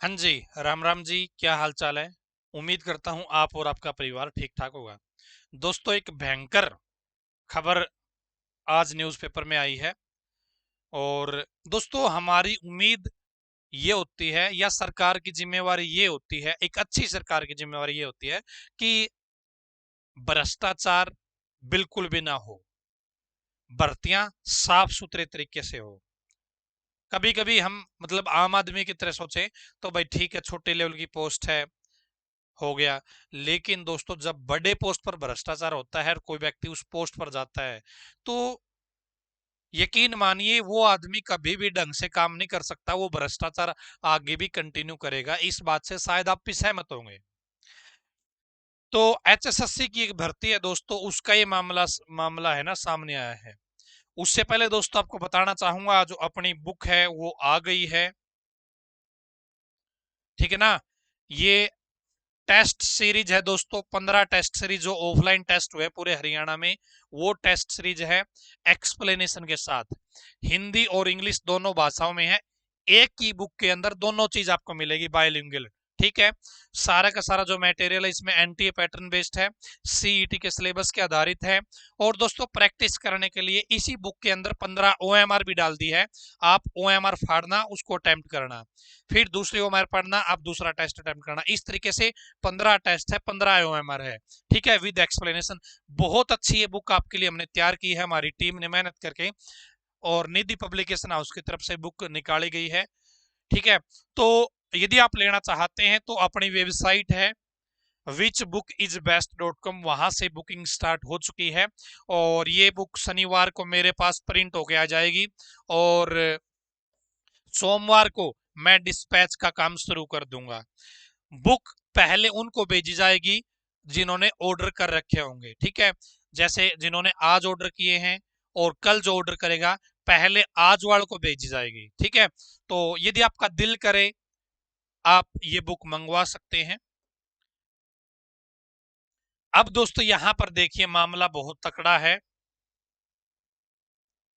हाँ जी, राम राम जी, क्या हाल चाल है। उम्मीद करता हूं आप और आपका परिवार ठीक ठाक होगा। दोस्तों, एक भयंकर खबर आज न्यूज़पेपर में आई है। और दोस्तों, हमारी उम्मीद ये होती है या सरकार की जिम्मेवारी ये होती है, एक अच्छी सरकार की जिम्मेवारी ये होती है कि भ्रष्टाचार बिल्कुल भी ना हो, भर्तियां साफ सुथरे तरीके से हो। कभी कभी हम मतलब आम आदमी की तरह सोचें तो भाई ठीक है, छोटे लेवल की पोस्ट है, हो गया। लेकिन दोस्तों, जब बड़े पोस्ट पर भ्रष्टाचार होता है और कोई व्यक्ति उस पोस्ट पर जाता है, तो यकीन मानिए वो आदमी कभी भी ढंग से काम नहीं कर सकता, वो भ्रष्टाचार आगे भी कंटिन्यू करेगा। इस बात से शायद आप भी सहमत होंगे। तो एचएसएससी की एक भर्ती है दोस्तों, उसका ये मामला मामला है ना, सामने आया है। उससे पहले दोस्तों आपको बताना चाहूंगा, जो अपनी बुक है वो आ गई है, ठीक है ना। ये टेस्ट सीरीज है दोस्तों, 15 टेस्ट सीरीज जो ऑफलाइन टेस्ट हुए पूरे हरियाणा में, वो टेस्ट सीरीज है एक्सप्लेनेशन के साथ। हिंदी और इंग्लिश दोनों भाषाओं में है। एक ही बुक के अंदर दोनों चीज आपको मिलेगी, बायलिंगुअल। ठीक है। सारा का सारा जो मटेरियल है इसमें एनटीए पैटर्न बेस्ड है, सीईटी के सिलेबस के आधारित है। और दोस्तों, प्रैक्टिस करने के लिए इसी बुक के अंदर 15 ओएमआर भी डाल दी है। आप ओएमआर फाड़ना, उसको अटेम्प्ट करना, फिर दूसरी ओएमआर पढ़ना, आप दूसरा टेस्ट अटेम्प्ट करना। इस तरीके से 15 टेस्ट है, 15 ओएमआर है। ठीक है, विद एक्सप्लेनेशन। बहुत अच्छी ये बुक आपके लिए हमने तैयार की है, हमारी टीम ने मेहनत करके, और निधि पब्लिकेशन हाउस की तरफ से बुक निकाली गई है। ठीक है। तो यदि आप लेना चाहते हैं तो अपनी वेबसाइट है whichbookisbest.com, वहां से बुकिंग स्टार्ट हो चुकी है। और ये बुक शनिवार को मेरे पास प्रिंट होके आ जाएगी, और सोमवार को मैं डिस्पैच का काम शुरू कर दूंगा। बुक पहले उनको भेजी जाएगी जिन्होंने ऑर्डर कर रखे होंगे। ठीक है। जैसे जिन्होंने आज ऑर्डर किए हैं, और कल जो ऑर्डर करेगा, पहले आज वालों को भेजी जाएगी। ठीक है। तो यदि आपका दिल करे, आप ये बुक मंगवा सकते हैं। अब दोस्तों, यहां पर देखिए, मामला बहुत तकड़ा है।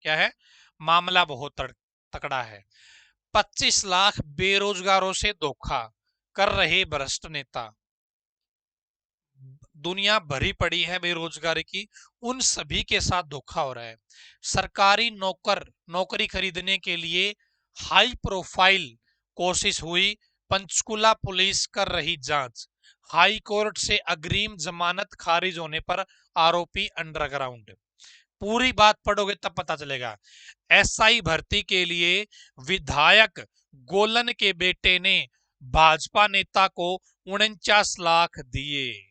क्या है? मामला बहुत तकड़ा है। 25 लाख बेरोजगारों से धोखा कर रहे भ्रष्ट नेता। दुनिया भरी पड़ी है बेरोजगारी की, उन सभी के साथ धोखा हो रहा है। सरकारी नौकरी खरीदने के लिए हाई प्रोफाइल कोशिश हुई, पंचकुला पुलिस कर रही जांच। हाई कोर्ट से अग्रिम जमानत खारिज होने पर आरोपी अंडरग्राउंड। पूरी बात पढ़ोगे तब पता चलेगा। एसआई भर्ती के लिए विधायक गोलन के बेटे ने भाजपा नेता को 49 लाख दिए।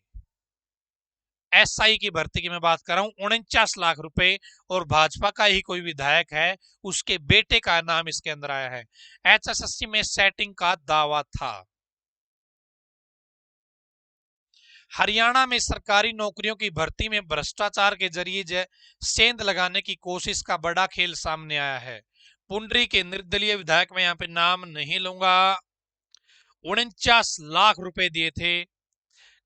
एसआई की भर्ती की मैं बात कर रहा हूं, 49 लाख रुपए। और भाजपा का ही कोई विधायक है, उसके बेटे का नाम इसके अंदर आया है। एचएसएससी में सेटिंग का दावा था। हरियाणा में सरकारी नौकरियों की भर्ती में भ्रष्टाचार के जरिए सेंध लगाने की कोशिश का बड़ा खेल सामने आया है। पुंडरी के निर्दलीय विधायक, मैं यहां पे नाम नहीं लूंगा, 49 लाख रुपए दिए थे।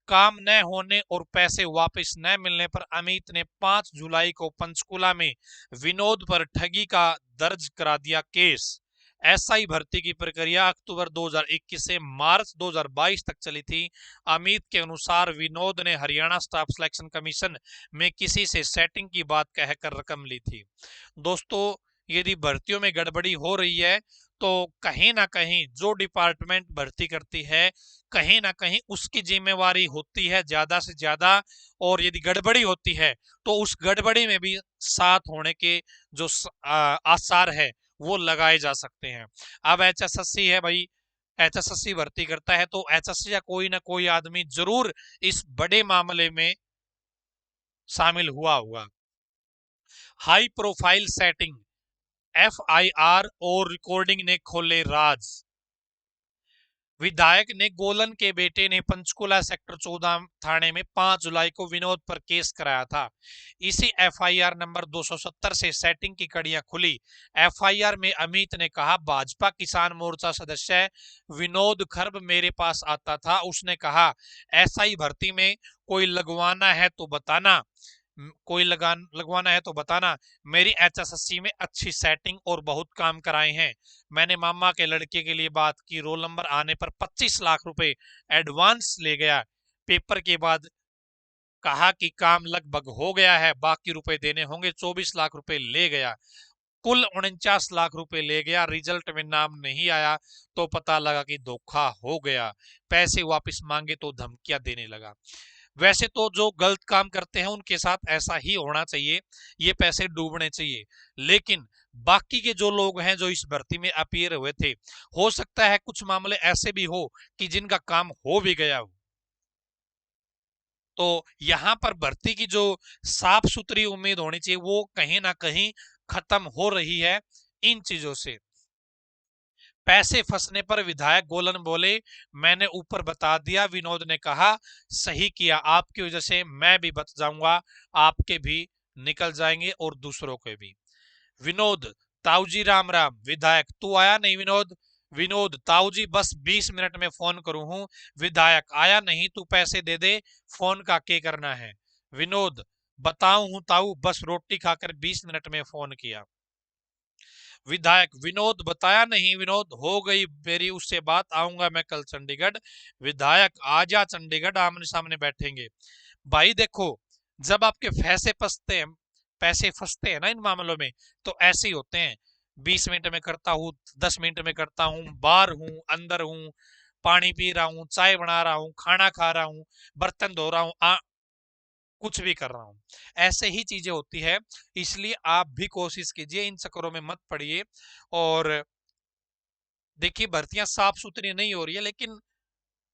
काम न होने और पैसे वापस न मिलने पर अमित ने 5 जुलाई को पंचकुला में विनोद पर ठगी का दर्ज करा दिया केस। एसआई भर्ती की प्रक्रिया अक्टूबर 2021 से मार्च 2022 तक चली थी। अमित के अनुसार विनोद ने हरियाणा स्टाफ सिलेक्शन कमीशन में किसी से सेटिंग की बात कहकर रकम ली थी। दोस्तों, यदि भर्तियों में गड़बड़ी हो रही है, तो कहीं ना कहीं जो डिपार्टमेंट भर्ती करती है, कहीं ना कहीं उसकी जिम्मेवारी होती है ज्यादा से ज्यादा। और यदि गड़बड़ी होती है, तो उस गड़बड़ी में भी साथ होने के जो आसार है, वो लगाए जा सकते हैं। अब एचएसएससी है भाई, एचएसएससी भर्ती करता है, तो एचएसएससी या कोई ना कोई आदमी जरूर इस बड़े मामले में शामिल हुआ होगा। हाई प्रोफाइल सेटिंग, एफआईआर और रिकॉर्डिंग ने खोले राज। विधायक ने गोलन के बेटे ने पंचकुला सेक्टर 14 थाने में 5 जुलाई को विनोद पर केस कराया था। इसी एफआईआर नंबर 270 से सेटिंग की कड़ियां खुली। एफआईआर में अमित ने कहा, भाजपा किसान मोर्चा सदस्य विनोद खर्ब मेरे पास आता था, उसने कहा एसआई भर्ती में कोई लगवाना है तो बताना, कोई लगवाना है तो बताना। मेरी एचएसएससी में अच्छी सेटिंग और बहुत काम कराए हैं। मैंने मामा के लड़के के लिए बात की, रोल नंबर आने पर 25 लाख रुपए एडवांस ले गया। पेपर के बाद कहा कि काम लगभग हो गया है, बाकी रुपए देने होंगे, 24 लाख रुपए ले गया। कुल 49 लाख रुपए ले गया। रिजल्ट में नाम नहीं आया तो पता लगा कि धोखा हो गया। पैसे वापस मांगे तो धमकियां देने लगा। वैसे तो जो गलत काम करते हैं उनके साथ ऐसा ही होना चाहिए, ये पैसे डूबने चाहिए। लेकिन बाकी के जो लोग हैं जो इस भर्ती में अपीयर हुए थे, हो सकता है कुछ मामले ऐसे भी हो कि जिनका काम हो भी गया हो। तो यहां पर भर्ती की जो साफ सुथरी उम्मीद होनी चाहिए वो कहीं ना कहीं खत्म हो रही है इन चीजों से। पैसे फंसने पर विधायक गोलन बोले, मैंने ऊपर बता दिया। विनोद ने कहा, सही किया, आपकी वजह से मैं भी बच जाऊंगा, आपके भी निकल जाएंगे और दूसरों के भी। विनोद, ताऊजी राम राम। विधायक, तू आया नहीं विनोद? विनोद, ताऊजी बस 20 मिनट में फोन करूं हूं। विधायक, आया नहीं, तू पैसे दे दे, फोन का के करना है। विनोद, बताऊं हूं ताऊ, बस रोटी खाकर 20 मिनट में फोन किया। विधायक, विनोद, बताया नहीं। विनोद, हो गई मेरी उससे बात, आऊंगा मैं कल चंडीगढ़। विधायक, आजा चंडीगढ़, आमने सामने बैठेंगे। भाई देखो, जब आपके पैसे फंसते हैं ना इन मामलों में, तो ऐसे ही होते हैं। 20 मिनट में करता हूँ, 10 मिनट में करता हूँ, बाहर हूँ, अंदर हूँ, पानी पी रहा हूँ, चाय बना रहा हूँ, खाना खा रहा हूँ, बर्तन धो रहा हूँ, कुछ भी कर रहा हूं। ऐसे ही चीजें होती है। इसलिए आप भी कोशिश कीजिए, इन चक्करों में मत पड़िए। और देखिए, भर्तियां साफ सुथरी नहीं हो रही है, लेकिन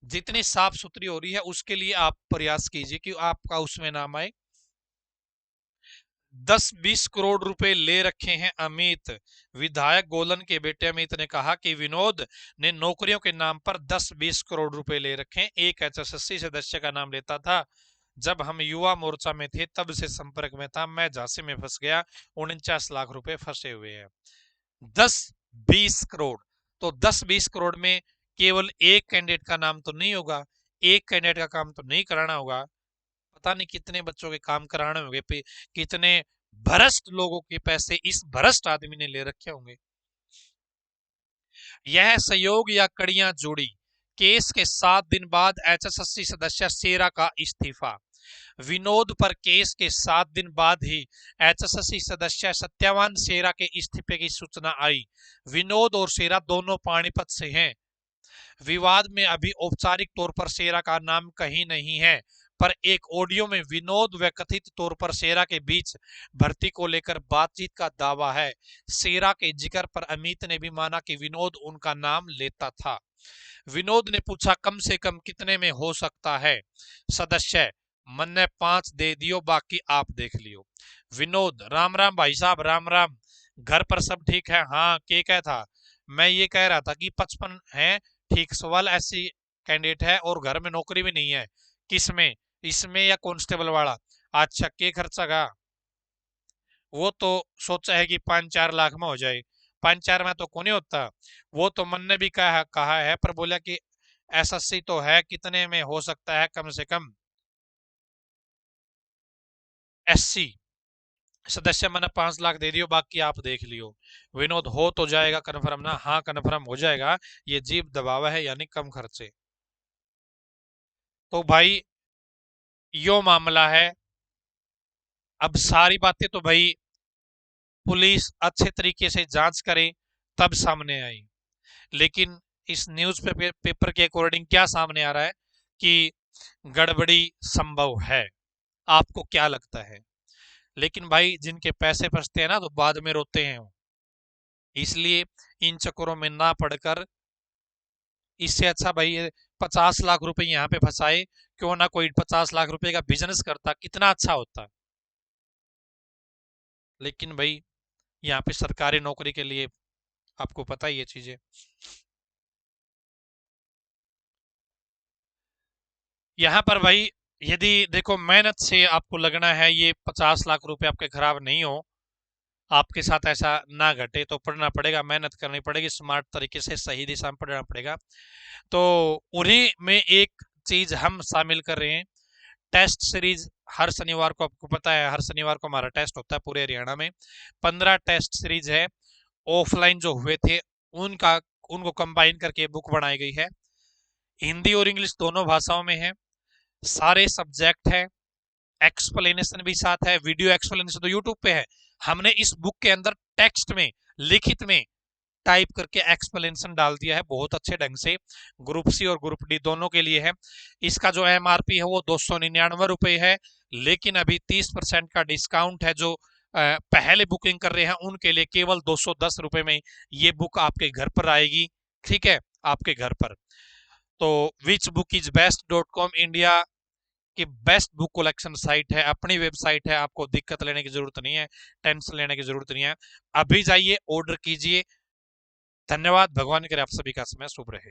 जितनी साफ सुथरी हो रही है उसके लिए आप प्रयास कीजिए कि आपका उसमें नाम आए। 10-20 करोड़ रुपए ले रखे हैं अमित। विधायक गोलन के बेटे अमित ने कहा कि विनोद ने नौकरियों के नाम पर 10-20 करोड़ रुपए ले रखे हैं। एक एचएसएससी सदस्य का नाम लेता था, जब हम युवा मोर्चा में थे तब से संपर्क में था, मैं झांसे में फंस गया। 49 लाख रुपए फंसे हुए हैं। 10-20 करोड़, तो 10-20 करोड़ में केवल एक कैंडिडेट का नाम तो नहीं होगा, एक कैंडिडेट का काम तो नहीं कराना होगा, पता नहीं कितने बच्चों के काम कराने होंगे, कितने भ्रष्ट लोगों के पैसे इस भ्रष्ट आदमी ने ले रखे होंगे। यह सहयोग या कड़ियां जुड़ी। केस के 7 दिन बाद एचएसएससी सदस्य शेरा का इस्तीफा। विनोद पर केस के 7 दिन बाद ही एचएसएससी सदस्य सत्यवान शेरा के इस्तीफे की सूचना आई। विनोद और शेरा दोनों पानीपत से हैं। विवाद में अभी औपचारिक तौर पर शेरा का नाम कहीं नहीं है, पर एक ऑडियो में विनोद व कथित तौर पर शेरा के बीच भर्ती को लेकर बातचीत का दावा है। शेरा के जिक्र पर अमित ने भी माना कि विनोद उनका नाम लेता था। विनोद ने पूछा, कम से कम कितने में हो सकता है? सदस्य, मैंने 5 दे दियो, बाकी आप देख लियो। विनोद, राम राम भाई साहब, राम राम। घर पर सब ठीक है? हाँ, के क्या था? मैं ये कह रहा था कि 55 है, ठीक सवाल, ऐसी कैंडिडेट है और घर में नौकरी भी नहीं है। किसमें? इसमें या कांस्टेबल वाला? अच्छा, के खर्चा का? वो तो सोचा है कि 5-4 लाख में हो जाए। 5-4 में तो कौन होता। वो तो मन ने भी कहा है, पर बोला कि एसएससी तो है, कितने में हो सकता है कम से कम? एससी सदस्य, मैंने 5 लाख दे दियो, बाकी आप देख लियो। विनोद, हो तो जाएगा कन्फर्म ना? हाँ कन्फर्म हो जाएगा, ये जीप दबावा है, यानी कम खर्चे। तो भाई यो मामला है। अब सारी बातें तो भाई पुलिस अच्छे तरीके से जांच करे तब सामने आई। लेकिन इस न्यूज पेपर के अकॉर्डिंग क्या सामने आ रहा है कि गड़बड़ी संभव है। आपको क्या लगता है? लेकिन भाई जिनके पैसे फंसते हैं ना तो बाद में रोते हैं वो। इसलिए इन चक्करों में ना पड़कर, इससे अच्छा भाई 50 लाख रुपए यहाँ पे फंसाए, क्यों ना कोई 50 लाख रुपए का बिजनेस करता, कितना अच्छा होता। लेकिन भाई यहाँ पे सरकारी नौकरी के लिए आपको पता ही ये चीजें। यहाँ पर भाई यदि देखो मेहनत से आपको लगना है ये 50 लाख रुपए आपके खराब नहीं हो, आपके साथ ऐसा ना घटे, तो पढ़ना पड़ेगा, मेहनत करनी पड़ेगी, स्मार्ट तरीके से सही दिशा में पढ़ना पड़ेगा। तो उन्हीं में एक चीज हम शामिल कर रहे हैं, टेस्ट सीरीज हर शनिवार को, आपको पता है हर शनिवार को हमारा टेस्ट होता है पूरे हरियाणा में। 15 टेस्ट सीरीज है, ऑफलाइन जो हुए थे उनका, उनको कंबाइन करके बुक बनाई गई है। हिंदी और इंग्लिश दोनों भाषाओं में है, सारे सब्जेक्ट है, एक्सप्लेनेशन भी साथ है। वीडियो एक्सप्लेनेशन तो यूट्यूब पे है, हमने इस बुक के अंदर टेक्स्ट में, लिखित में टाइप करके एक्सप्लेनेशन डाल दिया है बहुत अच्छे ढंग से। ग्रुप सी और ग्रुप डी दोनों के लिए है। इसका जो एमआरपी है वो 299 रुपए है, लेकिन अभी 30% का डिस्काउंट है। जो पहले बुकिंग कर रहे हैं उनके लिए केवल 210 रुपए में ये बुक आपके घर पर आएगी। ठीक है, आपके घर पर। तो which book is best .com India की बेस्ट बुक कलेक्शन साइट है, अपनी वेबसाइट है, आपको दिक्कत लेने की जरूरत नहीं है, टेंशन लेने की जरूरत नहीं है। अभी जाइए, ऑर्डर कीजिए। धन्यवाद। भगवान करे आप सभी का समय शुभ रहे।